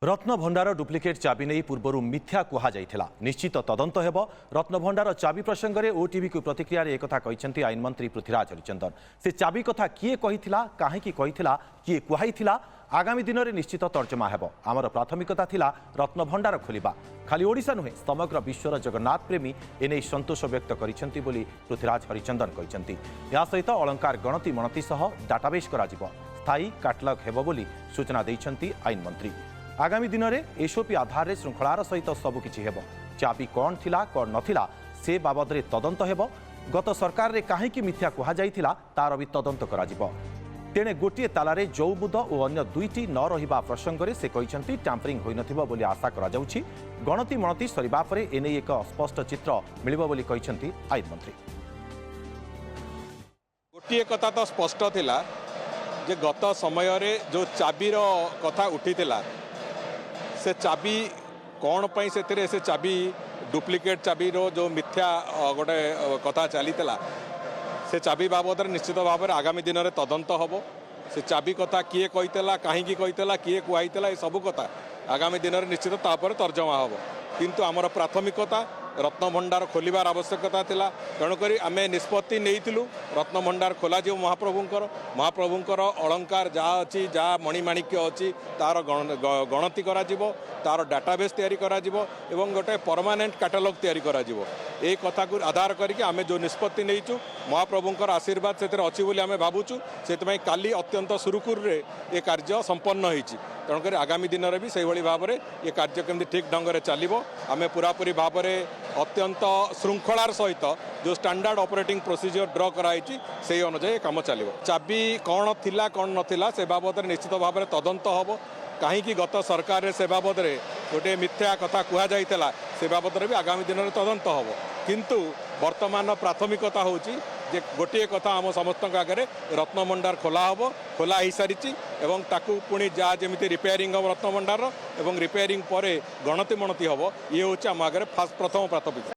Ratnabhandar duplicate चाबी नहीं पूर्व मिथ्या कहुला निश्चित तदंत हेब। रत्नभंडार चाबी प्रसंग में ओटीवी को प्रतिक्रिया एक कहते आईन मंत्री पृथ्वीराज हरिचंदन। से चाबी कथा किए कहिथिला कहीं किए कहुला आगामी दिन में निश्चित तर्जमा हेब। आमर प्राथमिकता थिला रत्नभंडार खोलिबा। खाली ओडिशा नुहे समग्र विश्वर जगन्नाथ प्रेमी एने संतोष व्यक्त करिसेंती बोली पृथ्वीराज हरिचंदन कहते। या सहित अलंकार गणति मणति सह डाटाबेस करा जिवो। स्थायी काटलग हेब बोली सूचना दैछंती आईन मंत्री। आगामी दिन में एसओपी आधार में श्रृंखलार सहित सबकिछि हेब। चाबी कौन थिला कौन नथिला से बाबद में तदंत हेब। गत सरकार रे काहेकि मिथ्या कहुला तार भी तदंत करा जिवो। तेणे गोटे तालारे जौबुद और अन्य दुईटी न रहिबा प्रसंग में से कहते टैंपरिंग होई नथिबो बोली आशा करा जाउछि। गणति मणति सरिबा परे एने एक स्पष्ट चित्र मिलिबो बोली कहते आईन मंत्री। गोटे कथा तो स्पष्ट थिला जे गत समय रे जो चाबीर कथा उठीथिला से चाबी कौन पाई से चाबी डुप्लिकेट चाबी रो जो मिथ्या गोटे कथा चली से चाबी बाबद निश्चित भाव में आगामी दिन में तदंत हम। से चाबी कथा किए कहीला कहीं किए कहुला ये सब कथा आगामी दिन में निश्चित तापर तर्जमा हम। किंतु आमर प्राथमिकता रत्नभंडार खोलिबार आवश्यकता थिला। तेणुक आम निष्पत्ति नहीं रत्नभंडार खोल महाप्रभुंकर अलंकार जहाँ अच्छी जहाँ मणिमाणिक्य अच्छी तार गणति करा तार डाटाबेस तैयारी करा एवं गोटे परमानेंट कैटलॉग तैयारी करा एक कथा को आधार करके आम जो निष्पत्ति नहीं महाप्रभुंकर आशीर्वाद से अच्छी बोली आम भावुँ से काली अत्यंत सुरुखुर रे ये कार्य संपन्न होती। तेणुक आगामी दिन में भी से भाव में ये कार्य केमती ठीक ढंग से चलो आम पूरापूरी भाव में अत्यंत श्रृंखलार सहित जो स्टैंडर्ड ऑपरेटिंग प्रोसीजर ड्र कराई से अनुसार काम चलो। चाबी कौन थिला कौन नथिला से बाबद निश्चित भाव में तदंत हम। कहीं गत सरकार से बाबद गोटे मिथ्या कथा कहुला से बाबद भी आगामी दिन में तदंत हम। किंतु वर्तमान प्राथमिकता हूँ जे गोटे कथा आम समस्त आगे रत्नभंडार खोला हम खोला हो सारी ताकू पुणी जहाँ जमी रिपेयरिंग हम रत्नभंडार और रिपेयरिंग पर गणति मणति हम ये हूँ आम आगे प्रथम प्राथमिकता।